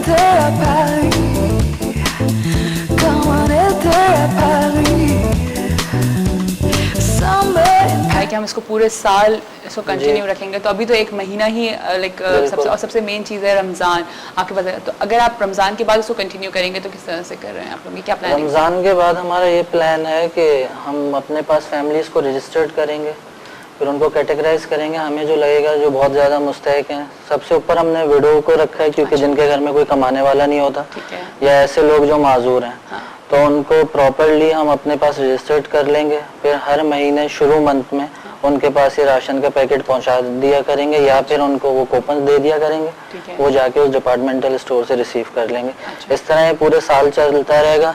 été à Paris, comme on était à Paris. है कि हम इसको पूरे साल इसको कंटिन्यू रखेंगे, तो अभी तो एक महीना ही लाइक सबसे मेन चीज़ है रमज़ान आपके पास है। तो अगर आप रमज़ान के बाद इसको कंटिन्यू करेंगे तो किस तरह से कर रहे हैं आप लोग, क्या प्लान है? रमज़ान के बाद हमारा ये प्लान है कि हम अपने पास फैमिलीज को रजिस्टर्ड करेंगे, फिर उनको कैटेगराइज करेंगे। हमें जो लगेगा जो बहुत ज़्यादा मुस्तहक हैं, सबसे ऊपर हमने विडो को रखा है, क्योंकि जिनके घर में कोई कमाने वाला नहीं होता या ऐसे लोग जो माजूर हैं, तो उनको प्रॉपरली हम अपने पास रजिस्टर्ड कर लेंगे। फिर हर महीने शुरू मंथ में उनके पास ये राशन का पैकेट पहुंचा दिया करेंगे, या फिर उनको वो कूपन दे दिया करेंगे, वो जाके उस डिपार्टमेंटल स्टोर से रिसीव कर लेंगे। इस तरह ये पूरे साल चलता रहेगा,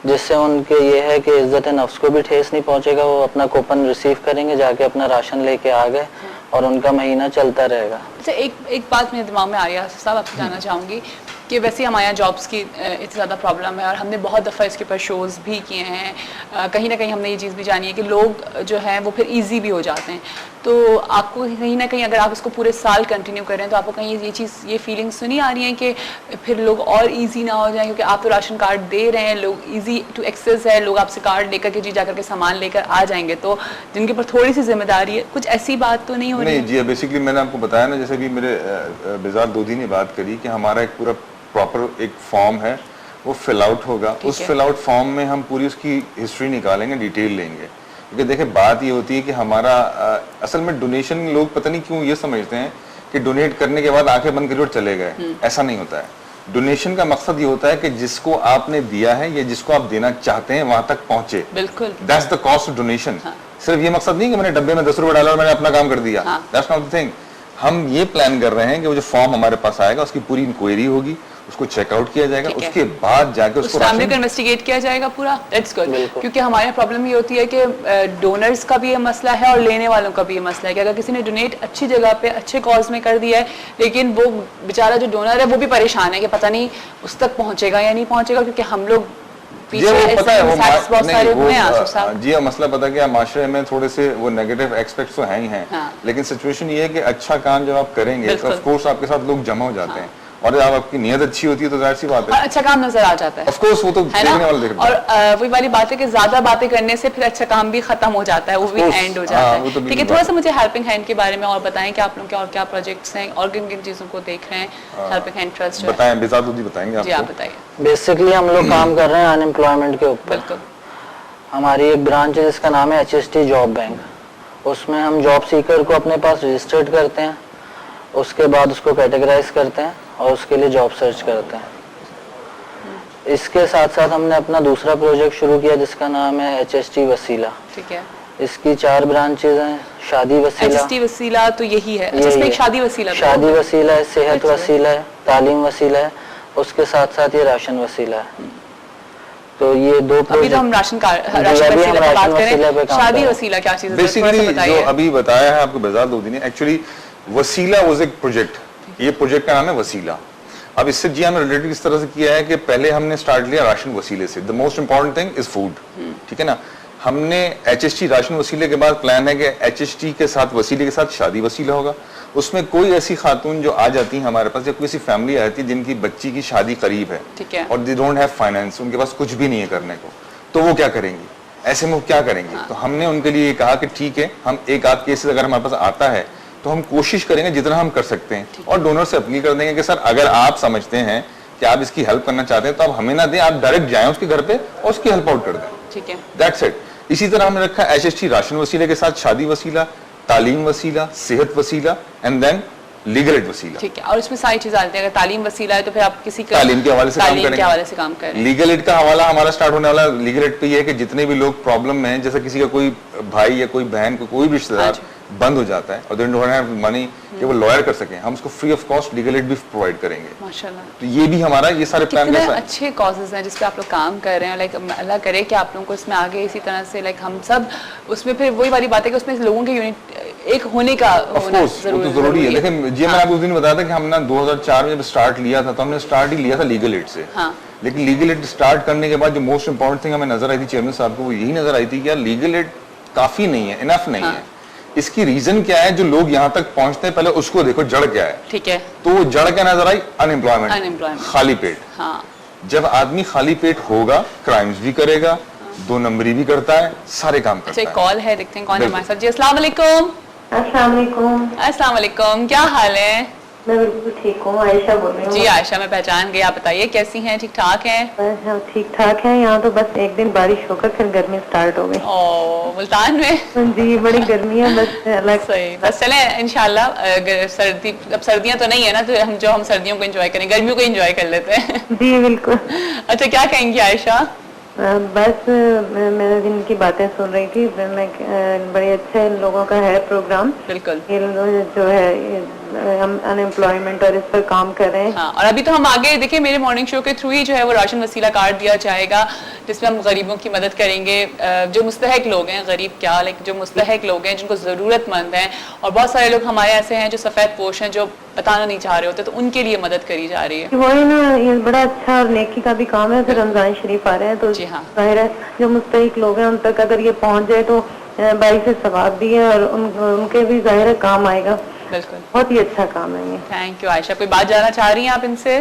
जिससे उनके ये है कि इज्जत नफ्स को भी ठेस नहीं पहुंचेगा। वो अपना कूपन रिसीव करेंगे, जाके अपना राशन लेके आ गए और उनका महीना चलता रहेगा। अच्छा, एक बात मेरे दिमाग में आ रही है साहब, आपसे जानना चाहूँगी कि वैसे हमारे यहाँ जॉब्स की इतनी ज़्यादा प्रॉब्लम है और हमने बहुत दफ़ा इसके ऊपर शोज़ भी किए हैं। कहीं ना कहीं हमने ये चीज़ भी जानी है कि लोग जो हैं वो फिर इजी भी हो जाते हैं। तो आपको कहीं ना कहीं अगर आप इसको पूरे साल कंटिन्यू करें तो आपको कहीं ये फीलिंग्स तो नहीं आ रही हैं कि फिर लोग और ईजी ना हो जाएं, क्योंकि आप तो राशन कार्ड दे रहे हैं, लोग ईजी टू एक्सेस है, लोग आपसे कार्ड लेकर के जा करके सामान लेकर आ जाएंगे, तो जिनके ऊपर थोड़ी सी जिम्मेदारी है, कुछ ऐसी बात तो नहीं हो रही? नहीं जी, बेसिकली मैंने आपको बताया ना, जैसे भी मेरे बेजार दोदी ने बात करी कि हमारा एक पूरा प्रॉपर एक फॉर्म है, वो फिल आउट होगा। उस फिल आउट फॉर्म में हम पूरी उसकी हिस्ट्री निकालेंगे, डिटेल लेंगे। क्योंकि देखिए बात ये होती है कि हमारा असल में डोनेशन, लोग पता नहीं क्यों ये समझते हैं कि डोनेट करने के बाद आंखें बंद करी और चले गए। ऐसा नहीं होता है। डोनेशन का मकसद ये होता है कि जिसको आपने दिया है या जिसको आप देना चाहते हैं वहां तक पहुंचे। बिल्कुल, that's the cost of donation. सिर्फ ये मकसद नहीं कि मैंने डब्बे में 10 रुपए डाला और मैंने अपना काम कर दिया। That's not the thing. हम ये प्लान कर रहे हैं कि वो जो फॉर्म हमारे पास आएगा उसकी पूरी इंक्वायरी होगी, उसको चेकआउट किया जाएगा, उसके बाद जाके उसको फैमिली को इन्वेस्टिगेट किया जाएगा पूरा। दैट्स गुड, क्योंकि हमारे प्रॉब्लम ये होती है कि डोनर्स का भी ये मसला है और लेने वालों का भी ये मसला है कि अगर किसी ने डोनेट अच्छी जगह पे अच्छे कॉज में कर दिया है, लेकिन वो बेचारा जो डोनर है वो भी परेशान है कि पता नहीं उस तक पहुंचेगा या नहीं पहुंचेगा, क्योंकि हम लोग जी हाँ, मसला पता क्या, माशरे में थोड़े से वो नेगेटिव एस्पेक्ट्स तो हैं ही हैं, लेकिन सिचुएशन ये है कि अच्छा काम जब आप करेंगे तो ऑफ कोर्स आपके साथ लोग जमा हो जाते हैं, और जब आपकी नीयत अच्छी होती है तो जाहिर सी बात है अच्छा काम नजर आ जाता है। ऑफ कोर्स वो तो देखने वाले देखते हैं। और वही वाली बात है कि ज्यादा बातें करने से फिर अच्छा काम भी खत्म हो जाता है, वो भी एंड हो जाता है। ठीक है, थोड़ा सा मुझे हेल्पिंग हैंड के बारे में और बताएं कि आप लोग क्या और क्या प्रोजेक्ट्स हैं और किन किन चीजों को देख रहे हैं। हेल्पिंग हैंड ट्रस्ट बताएं, बेजाद बताएंगे जी, आप बताइए। बेसिकली हम लोग काम कर रहे हैं अनएम्प्लॉयमेंट के ऊपर। बिल्कुल, हमारी एक ब्रांच है जिसका नाम है HST जॉब बैंक। उसमें हम जॉब सीकर को अपने पास रजिस्टर्ड करते हैं, उसके बाद उसको कैटेगराइज करते हैं और उसके लिए जॉब सर्च करते हैं। इसके साथ साथ हमने अपना दूसरा प्रोजेक्ट शुरू किया जिसका नाम है HST वसीला। ठीक है, इसकी 4 ब्रांचेज हैं। शादी वसीला, HST वसीला तो यही है, जिसमें एक शादी वसीला है, सेहत वसीला है, तालीम वसीला है, उसके साथ साथ ये राशन वसीला है। तो ये 2 अभी तो हम राशन वसीला पे बात करें, शादी वसीला क्या चीज़ है? बेसिकली जो अभी बताया है आपको बेजार दोदी ने, एक्चुअली वसीला वाज एक प्रोजेक्ट, ये प्रोजेक्ट का नाम है वसीला। अब इससे जी हमने रिलेटेड इस तरह से किया है कि पहले हमने स्टार्ट लिया राशन वसीले से। The most important thing is food, ठीक है ना। हमने HST राशन वसीले के बाद प्लान है कि HST के साथ वसीले के साथ शादी वसीला होगा। उसमें कोई ऐसी खातून जो आ जाती है हमारे पास या कोई ऐसी फैमिली आती है जिनकी बच्ची की शादी करीब है और दे डोंट हैव फाइनेंस, उनके पास कुछ भी नहीं है करने को, तो वो क्या करेंगे, ऐसे में वो क्या करेंगे? तो हमने उनके लिए कहा कि ठीक है, हम एक आध केसेस अगर हमारे पास आता है तो हम कोशिश करेंगे जितना हम कर सकते हैं, और डोनर से अपील कर देंगे कि सर अगर आप समझते हैं कि आप इसकी हेल्प करना चाहते हैं तो आप हमें ना दें, आप डायरेक्ट जाएं उसके घर पे और उसकी हेल्प आउट कर दें। ठीक है, दैट्स इट। इसी तरह हमने रखा HST राशन वसीले के साथ शादी वसीला, तालीम वसीला, सेहत वसीला एंड देन लीगल एड वसीला। ठीक है, और इसमें सारी चीजें आती हैं। अगर तालीम वसीला है तो फिर आप किसी तालीम के हवाले से काम करें। लीगल एड का हवाला हमारा स्टार्ट होने वाला लीगल एड पे ये है कि जितने भी लोग प्रॉब्लम में हैं, जैसे किसी का कोई भाई या कोई बहन कोई भी रिश्तेदार बंद हो जाता है और दे डोंट हैव मनी कि वो लॉयर कर सकें, हम उसको free of cost legal aid भी प्रोवाइड करेंगे। माशाल्लाह, तो ये भी हमारा ये सारे प्लान कितने अच्छे कॉजेज हैं जिस पे आप लोग काम कर रहे हैं। लाइक अल्लाह करे कि आप लोगों को इसमें आगे इसी तरह से लाइक हम सब उसमें फिर वही वाली बात है कि उसमें लोगों के यूनिट एक होने का होना जरूरी है। लेकिन जी मैंने आपको उस दिन बताया था कि हमने 2004 में जब स्टार्ट लिया था तो हमने स्टार्ट ही लिया था लीगल एड से। लेकिन लीगल एड स्टार्ट करने के बाद जो मोस्ट इंपॉर्टेंट थिंग हमें नजर आई थी चेयरमैन साहब को, वो यही नजर आई थी कि यार लीगल एड काफी नहीं है, इनफ नहीं है। इसकी रीजन क्या है जो लोग यहाँ तक पहुंचते हैं, पहले उसको देखो जड़ क्या है। ठीक है, तो वो जड़ क्या नजर आई? Unemployment, Unemployment। खाली पेट। हाँ जब आदमी खाली पेट होगा, क्राइम्स भी करेगा, 2 नंबरी भी करता है, सारे काम अच्छा, करता एक है। कॉल है, देखते हैं कौन है बिल्कुल। हमारे साथ। जी अस्सलाम वालेकुम। अस्सलाम वालेकुम। अस्सलाम वालेकुम, क्या हाल है? मैं बिल्कुल ठीक हूँ, आयशा बोल रही हूँ। जी आयशा, मैं पहचान गई। आप बताइए कैसी हैं? ठीक ठाक हैं? बस हाँ, ठीक ठाक है। यहाँ तो बस एक दिन बारिश होकर फिर गर्मी स्टार्ट हो गई। ओ मुल्तान में जी बड़ी गर्मी है, बस अलग। सही, बस चले इंशाल्लाह। सर्दी, अब सर्दियां तो नहीं है ना, तो हम सर्दियों को एंजॉय करें, गर्मियों को एंजॉय कर लेते हैं। जी बिल्कुल। अच्छा, क्या कहेंगी आयशा? बस मैं जिनकी बातें सुन रही थी, मैं बड़े अच्छे इन लोगों का है प्रोग्राम। बिल्कुल। ये लोग जो है अनएम्प्लॉयमेंट और इस पर काम कर रहे हैं। हाँ, और अभी तो हम आगे देखिए, मेरे मॉर्निंग शो के थ्रू ही जो है वो राशन वसीला कार्ड दिया जाएगा, जिसमें हम गरीबों की मदद करेंगे। जो मुस्तहक लोग हैं, गरीब क्या, लेकिन जो मुस्तहक लोग हैं, जिनको ज़रूरतमंद हैं, और बहुत सारे लोग हमारे ऐसे हैं जो सफ़ेद पोश हैं, जो बताना नहीं चाह रहे होते, तो उनके लिए मदद करी जा रही है। वही ना, ये बड़ा अच्छा और नेकी का भी काम है। फिर रमजान शरीफ आ रहे हैं, तो जी हाँ। जाहिर है जो मुस्तहिक लोग हैं उन तक अगर ये पहुंच जाए तो बाई से सवाब भी है और उनके भी जाहिर है काम आएगा। बिल्कुल, बहुत ही अच्छा काम है ये। Thank you Ayesha. कोई बात जानना चाह रही हैं आप इनसे?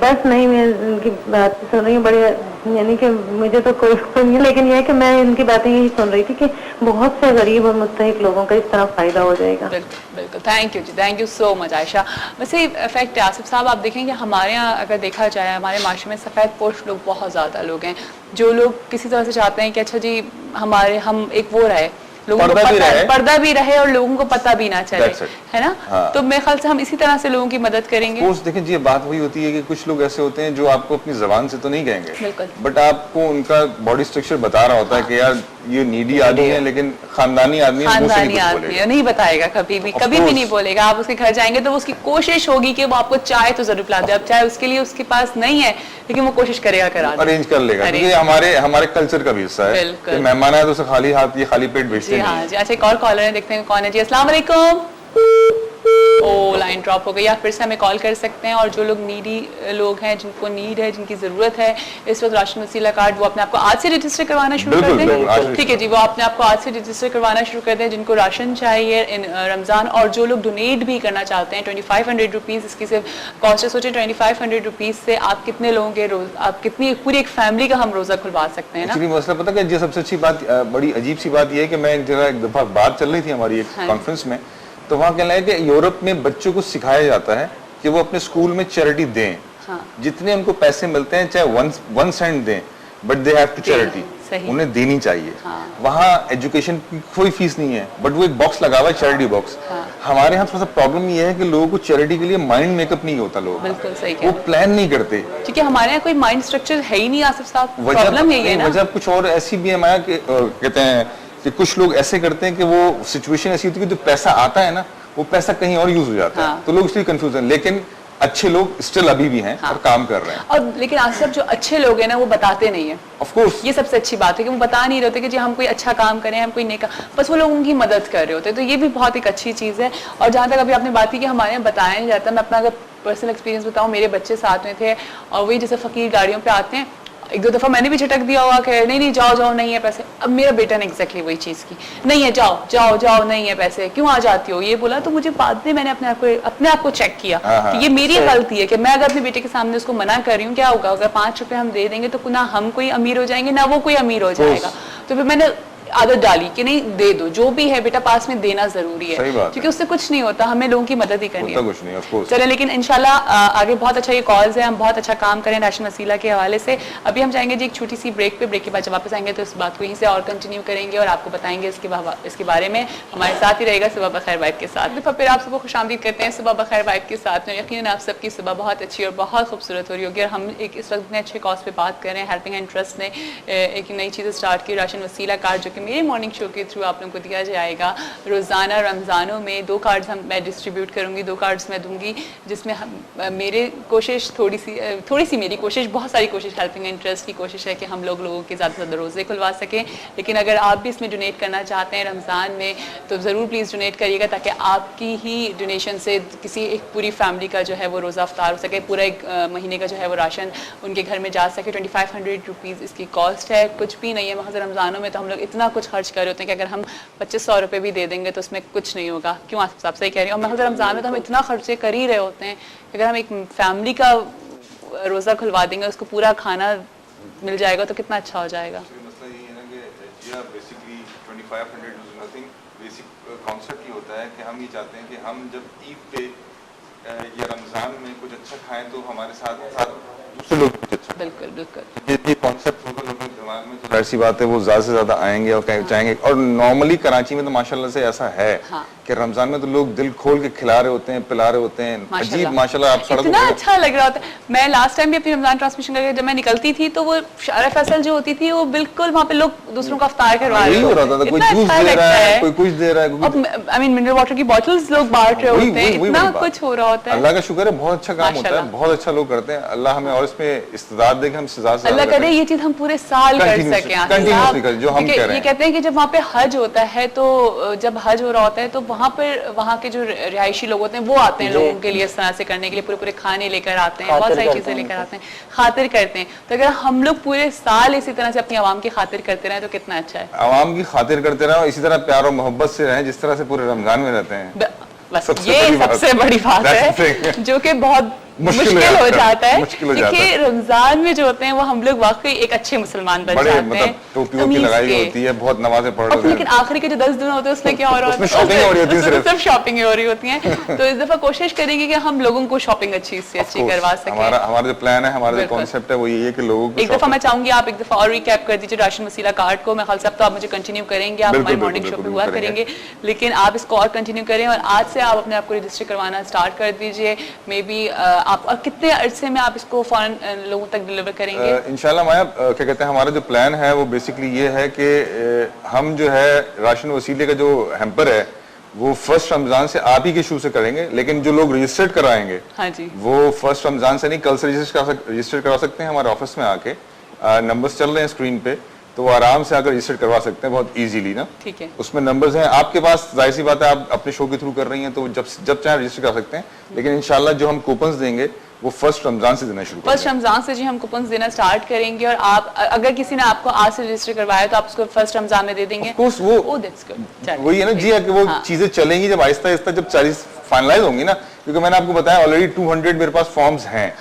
बस नहीं, मैं इनकी बात सुन रही हूँ, बड़े यानी कि मुझे तो कोई नहीं है, लेकिन यह है कि मैं इनकी बातें यही सुन रही थी कि बहुत से गरीब और मुस्तहिक लोगों का इस तरह फायदा हो जाएगा। बिल्कुल बिल्कुल, thank you ji, thank you so much Ayesha. वैसे इफेक्ट आसिफ साहब, आप देखेंगे हमारे यहाँ अगर देखा जाए, हमारे माशरे में सफ़ेद पोश लोग बहुत ज़्यादा लोग हैं, जो लोग किसी तरह से चाहते हैं कि अच्छा जी हम एक वो रहे, लोगों को पर्दा भी रहे और लोगों को पता भी ना चले, है ना? हाँ। तो मेरे ख्याल से हम इसी तरह से लोगों की मदद करेंगे। देखिए जी, बात वही होती है कि कुछ लोग ऐसे होते हैं जो आपको अपनी जबान से तो नहीं कहेंगे, बिल्कुल, बट आपको उनका बॉडी स्ट्रक्चर बता रहा होता है कि यार ये नीडी आदमी है, लेकिन खानदानी आदमी है, नहीं बताएगा कभी भी नहीं बोलेगा। आप उसके घर जाएंगे तो उसकी कोशिश होगी कि वो आपको चाय तो जरूर पिला दे। अब चाहे उसके लिए उसके पास नहीं है, लेकिन वो कोशिश करेगा, अरेंज कर लेगा, क्योंकि हमारे कल्चर का भी हिस्सा है कि मेहमान आए तो उसे खाली हाथ ये खाली पेट भेजते हैं। हाँ जी। अच्छा, एक और कॉलर है, देखते हैं कौन है। जी अस्सलाम वालेकुम। ओ लाइन ड्रॉप हो गई। आप फिर से हमें कॉल कर सकते हैं। और जो लोग नीडी लोग हैं, जिनको नीड है, जिनकी ज़रूरत है इस वक्त राशन वसीला कार्ड, वो अपने आपको आज से रजिस्टर करवाना शुरू कर दें। ठीक है जी, वो अपने आपको आज से रजिस्टर करवाना शुरू कर दें, जिनको राशन चाहिए इन रमज़ान। और जो लोग डोनेट भी करना चाहते हैं, 2500 रुपीज़ इसकी सिर्फ कॉस्ट है। सोचें 2500 रुपीज़ से आप कितने लोगों के आप कितनी पूरी एक फैमिली का हम रोज़ा खुलवा सकते हैं ना। मसला पता है, सबसे अच्छी बात, बड़ी अजीब सी बात यह है कि मैं एक दफा बात चल रही थी हमारी एक कॉन्फ्रेंस में, तो वहाँ कहना है कि यूरोप में बच्चों को सिखाया जाता है कि वो अपने स्कूल में चैरिटी दें। हाँ। जितने उनको पैसे मिलते हैं, चाहे 1 सेंट दें, but they have to charity, उन्हें देनी चाहिए। हाँ। वहाँ एजुकेशन की कोई फीस नहीं है, बट वो एक बॉक्स लगा हुआ है, चैरिटी बॉक्स। हाँ। हमारे यहाँ थोड़ा सा प्रॉब्लम ये है कि लोगों को चैरिटी के लिए माइंड मेकअप नहीं होता, लोग बिल्कुल सही, वो प्लान नहीं करते, क्योंकि हमारे यहाँ कोई माइंड स्ट्रक्चर है ही नहीं आसिफ साहब। प्रॉब्लम यही है ना। वजह कुछ और ऐसी भी है माया कि कहते हैं कि कुछ लोग ऐसे करते हैं कि वो सिचुएशन ऐसी होती है कि जो पैसा आता है ना, वो पैसा कहीं और यूज हो जाता है, तो लोग इसलिए कंफ्यूजन। लेकिन अच्छे लोग स्टिल अभी भी हैं और काम कर रहे हैं। और लेकिन आसिफ, जो अच्छे लोग हैं ना, वो बताते नहीं है। ऑफ कोर्स, ये सबसे अच्छी बात है कि वो बता नहीं रहते कि जी हम कोई अच्छा काम करें, हम कोई नेका, बस वो लोगों की मदद कर रहे होते हैं। तो ये भी बहुत एक अच्छी चीज़ है। और जहाँ तक अभी आपने बात की कि हमारे यहाँ बताया नहीं जाता, मैं अपना अगर पर्सनल एक्सपीरियंस बताऊँ, मेरे बच्चे साथ में थे और वही जैसे फ़कीर गाड़ियों पर आते हैं, 1-2 दफ़ा मैंने भी झटक दिया होगा कि नहीं जाओ नहीं है पैसे। अब मेरा बेटा ने एग्जैक्टली वही चीज़ की, नहीं है जाओ नहीं है पैसे, क्यों आ जाती हो, ये बोला। तो मुझे बाद में मैंने अपने आप को चेक किया कि ये मेरी गलती है कि मैं अगर अपने बेटे के सामने उसको मना कर रही हूँ, क्या होगा अगर 5 रुपए हम दे देंगे तो ना हम कोई अमीर हो जाएंगे ना वो कोई अमीर हो जाएगा। तो फिर मैंने आदत डाली कि नहीं, दे दो, जो भी है बेटा पास में देना जरूरी है, क्योंकि उससे कुछ नहीं होता, हमें लोगों की मदद ही करनी है। चले, लेकिन इंशाल्लाह आगे बहुत अच्छा ये कॉल्स है, हम बहुत अच्छा काम करें राशन वसीला के हवाले से। अभी हम जाएंगे जी एक छोटी सी ब्रेक पे, ब्रेक के बाद जब वापस आएंगे तो इस बात को यहीं से और कंटिन्यू करेंगे और आपको बताएंगे इसके बारे में। हमारे साथ ही रहेगा सुबह बखैर वाइब के साथ। फिर आप सबको खुशामदीद करते हैं सुबह बखैर वाइब के साथ में। यकीनन आप सबकी सुबह बहुत अच्छी और बहुत खूबसूरत हो रही होगी। और हम एक इस वक्त इतने अच्छे कॉज पे बात कर रहे हैं। हेल्पिंग हैंड ट्रस्ट ने एक नई चीज़ स्टार्ट की, राशन वसीला कार्ड, जो कि मेरे मॉर्निंग शो के थ्रू आप लोगों को दिया जाएगा। रोज़ाना रमज़ानों में 2 कार्ड्स मैं डिस्ट्रीब्यूट करूँगी, 2 कार्ड्स मैं दूंगी, जिसमें मेरे कोशिश थोड़ी सी मेरी कोशिश, बहुत सारी कोशिश हेल्पिंग इंटरेस्ट की कोशिश है कि हम लोगों के ज़्यादा से ज़्यादा रोज़े खुलवा सकें। लेकिन अगर आप भी इसमें डोनेट करना चाहते हैं रमज़ान में, तो ज़रूर प्लीज़ डोनेट करिएगा, ताकि आपकी ही डोनेशन से किसी एक पूरी फैमिली का जो है वो रोज़ा अफ्तार हो सके, पूरा एक महीने का जो है वो राशन उनके घर में जा सके। 2500 रुपीज़ इसकी कॉस्ट है, कुछ भी नहीं है। वहाँ से रमज़ानों में तो हम लोग इतना कुछ खर्च कर रहे होते हैं कि अगर हम 2500 रुपये भी दे देंगे तो उसमें कुछ नहीं होगा। क्यों आसिफ साहब सही कह रही हैं। और मैं रमज़ान में तो हम इतना खर्चे कर ही रहे होते हैं, अगर हम एक फैमिली का रोज़ा खुलवा देंगे, उसको पूरा खाना मिल जाएगा तो कितना अच्छा हो जाएगा। मसला ये है ना कि basically 2500 is nothing. Basic concept ये होता है कि हम ये चाहते हैं कि हम जब ईद पे या रमज़ान में कुछ अच्छा खाएं तो हमारे साथ साथ दूसरे लोग कुछ अच्छा। बिल्कुल बिल्कुल। ये कॉन्सेप्ट होगा लोगों के दिमाग में तो ऐसी बात है वो ज़्यादा से ज़्यादा आएंगे और चाहेंगे। और नॉर्मली कराची में तो माशाल्लाह से ऐसा है कि रमज़ान में तो लोग दिल खोल के खिला रहे होते हैं, पिला रहे होते हैं। अजीब माशाल्लाह आप सड़कों इतना अच्छा लग रहा होता है। मैं लास्ट टाइम भी अपनी रमज़ान ट्रांसमिशन करके जब मैं निकलती थी तो वो शारा फैसल जो होती थी वो बिल्कुल वहाँ पे लोग दूसरों का इफ्तार करवा रहे हो रहा था। कोई जूस दे रहा है, कोई कुछ दे रहा है, आई मीन मिनरल वाटर की बॉटल्स लोग बांट रहे होते हैं, इतना कुछ हो रहा होता है। अल्लाह का शुक्र है, बहुत अच्छा काम होता है, बहुत अच्छा लोग करते हैं। अल्लाह हमें और इसमें इस्तिदाद दे कि हम अल्लाह करे ये चीज हम पूरे साल कर सकें। जो हम कह रहे हैं। ये कहते हैं कि जब वहाँ पे हज होता है तो जब हज हो रहा होता है तो वहाँ पर वहाँ के जो रिहायशी लोग होते हैं वो आते हैं लोगों के लिए इस तरह से करने के लिए, पूरे पूरे खाने लेकर आते हैं, बहुत सारी चीजें लेकर आते हैं, खातिर करते हैं। तो अगर हम लोग पूरे साल इसी तरह से अपनी आवाम की खातिर करते रहे तो कितना अच्छा है। आवाम की खातिर करते रहे, इसी तरह प्यार और मोहब्बत से रहें जिस तरह से पूरे रमजान में रहते हैं। बस ये सबसे बड़ी बात है जो कि बहुत मुश्किल हो जाता है। देखिए रमजान में जो होते हैं वो हम लोग वाकई एक अच्छे मुसलमान बन जाते हैं। टोपियों की लगाई होती है, बहुत नमाजें पढ़ रहे हैं, लेकिन आखिरी के जो 10 दिन होते हैं उसमें क्या हो रहा होता है? शॉपिंग हो रही होती है, सिर्फ शॉपिंग हो रही होती है। तो इस दफा कोशिश करेंगे कि हम लोगों को शॉपिंग अच्छी से अच्छी करवा सकें। हमारा जो प्लान है, हमारा जो कॉन्सेप्ट है वो ये है कि लोगों को एक दफा मैं चाहूंगी आप एक दफा और रिकैप कर दीजिए राशन वसीला कार्ड को। मैं खाल साहब तो आप मुझे कंटिन्यू करेंगे, आप हमारी मॉर्निंग शो पे हुआ करेंगे, लेकिन आप इसको और कंटिन्यू करें और आज से आप अपने आप को रजिस्टर करवाना स्टार्ट कर दीजिए। मे बी आप और कितने अरसे में आप इसको फौरन लोगों तक डिलीवर करेंगे? इंशाल्लाह माया, क्या कहते हैं, हमारा जो प्लान है वो बेसिकली ये है कि हम जो है राशन वसीले का जो हेम्पर है वो फर्स्ट रमजान से आप ही के इशू से करेंगे, लेकिन जो लोग रजिस्टर्ड कराएंगे हाँ जी, वो फर्स्ट रमजान से नहीं, कल से रजिस्टर करा सकते हैं हमारे ऑफिस में आके। नंबर्स चल रहे हैं स्क्रीन पे, तो वो आराम से आकर रजिस्टर करवा सकते हैं बहुत इजीली ना। ठीक है, उसमें नंबर्स हैं आपके पास, जाहिर सी बात है आप अपने शो के थ्रू कर रही हैं तो जब चाहे रजिस्टर कर सकते हैं। लेकिन इंशाल्लाह जो हम कूपन्स देंगे वो फर्स्ट रमजान से देना शुरू करेंगे। फर्स्ट रमजान से जी हम कूपन्स देना स्टार्ट करेंगे और आप अगर किसी ने आपको आज से रजिस्टर करवाया तो आप उसको फर्स्ट रमजान में दे देंगे। ऑफ कोर्स वो दैट्स गुड। वही है ना जी, कि वो चीजें चलेंगी जब आहिस्ता आहिस्ता जब 40 फाइनलाइज होंगी ना, क्योंकि मैंने आपको बताया ऑलरेडी 200 मेरे पास फॉर्म्स हैं।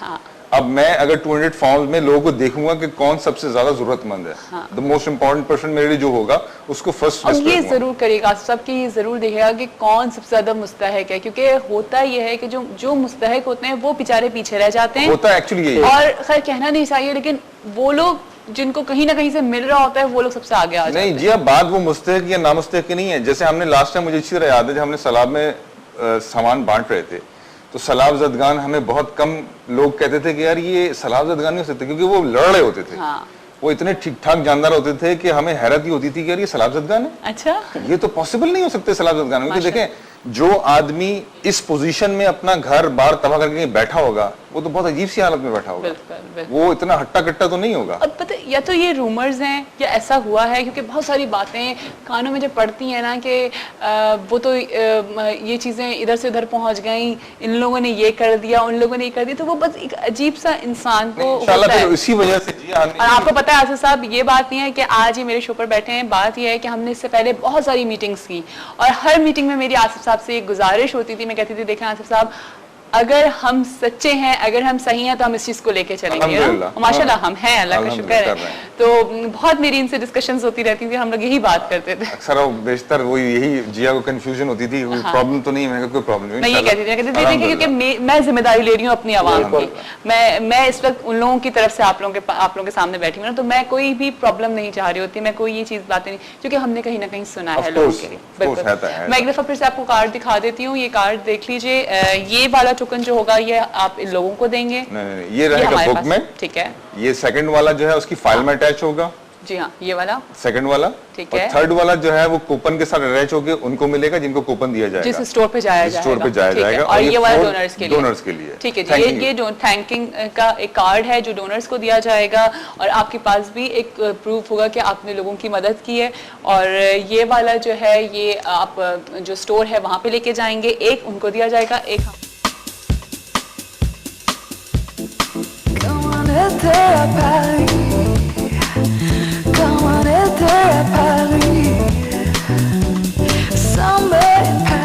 अब मैं अगर 200 फॉर्म्स में लोगों को देखूंगा कि कौन सबसे ज्यादा जरूरतमंद है, द मोस्ट इंपॉर्टेंट पर्सन मेरे लिए जो होगा उसको फर्स्ट। और ये जरूर करिएगा सबकी, ये जरूर देखिएगा कि कौन सबसे ज्यादा मुस्तहिक है, क्योंकि होता ये है कि जो मुस्तहिक होते हैं वो बेचारे पीछे रह जाते हैं। होता है एक्चुअली यही, और खैर कहना नहीं चाहिए, लेकिन वो लोग जिनको कहीं ना कहीं से मिल रहा होता है वो लोग सबसे आगे आ जाते हैं। नहीं जी, अब बात वो मुस्तहिक या नामुस्तहिक की नहीं है। जैसे हमने लास्ट टाइम, मुझे अच्छी तरह याद है, जब हमने सलाब में सामान बांट रहे थे तो सलाब जदगान हमें बहुत कम लोग कहते थे कि यार ये सलाब जदगान नहीं हो सकते, क्योंकि वो लड़ रहे होते थे। वो इतने ठीक ठाक जानदार होते थे कि हमें हैरत ही होती थी कि यार ये सलाब जदगान है। अच्छा, ये तो पॉसिबल नहीं हो सकते सलाब जदगान, क्योंकि देखें जो आदमी इस पोजीशन में अपना घर बार तबाह करके बैठा होगा वो तो बहुत अजीब सी हालत में बैठा होगा। वो इतना हट्टा कट्टा तो नहीं होगा। अब पता या तो ये रूमर्स हैं या ऐसा हुआ है, क्योंकि बहुत सारी बातें कानों में जब पड़ती हैं ना कि वो तो ये चीज़ें इधर से उधर पहुंच गई, इन लोगों ने ये कर दिया, उन लोगों ने ये कर दिया, तो वो बस एक अजीब सा इंसान को होता है। इसी वजह से जी, और आपको पता है आसिफ साहब, ये बात नहीं है कि आज ये मेरे शो पर बैठे हैं, बात ये है कि हमने इससे पहले बहुत सारी मीटिंग्स की और हर मीटिंग में मेरी आसिफ साहब से एक गुजारिश होती थी, मैं कहती थी देखें आसिफ साहब, अगर हम सच्चे हैं, अगर हम सही हैं तो हम इस चीज को लेके चलेंगे। माशाल्लाह हम हैं, अल्लाह का शुक्र है। तो बहुत मेरी इनसे डिस्कशंस होती रहती थी, हम लोग यही बात करते थे। अक्सर बेशतर वो यही जिया को कंफ्यूजन होती थी, प्रॉब्लम तो नहीं है, कोई प्रॉब्लम नहीं। मैं ये कहती थी क्योंकि मैं जिम्मेदारी ले रही हूँ अपनी आवाम की। मैं इस वक्त उन लोगों की तरफ से आप लोगों के सामने बैठी हूँ ना, तो मैं कोई भी प्रॉब्लम नहीं चाह रही होती, मैं कोई ये चीज बातें नहीं, क्योंकि हमने कहीं ना कहीं सुना है लोगों के लिए। बिल्कुल, मैं एक दफा फिर से आपको कार्ड दिखा देती हूँ, ये कार्ड देख लीजिए। ये वाला टोकन जो होगा ये आप इन लोगों को देंगे। नहीं, ये रहेगा बुक में। ठीक है, ये सेकंड वाला जो है उसकी फाइल में अटैच होगा। जी हाँ, ये वाला सेकंड वाला, ठीक है। थर्ड वाला जो है वो कूपन के साथ अटैच होके उनको मिलेगा जिनको कूपन दिया जाएगा, जिस स्टोर पे जाया जाएगा। और ये वाला डोनर्स के लिए। ठीक है जी, ये थैंकिंग का एक कार्ड है जो डोनर्स को दिया जाएगा और आपके पास भी एक प्रूफ होगा कि आपने लोगों की मदद की है। और ये वाला जो है ये आप जो स्टोर है वहां पे लेके जाएंगे, एक उनको दिया जाएगा, एक Comment était à Paris?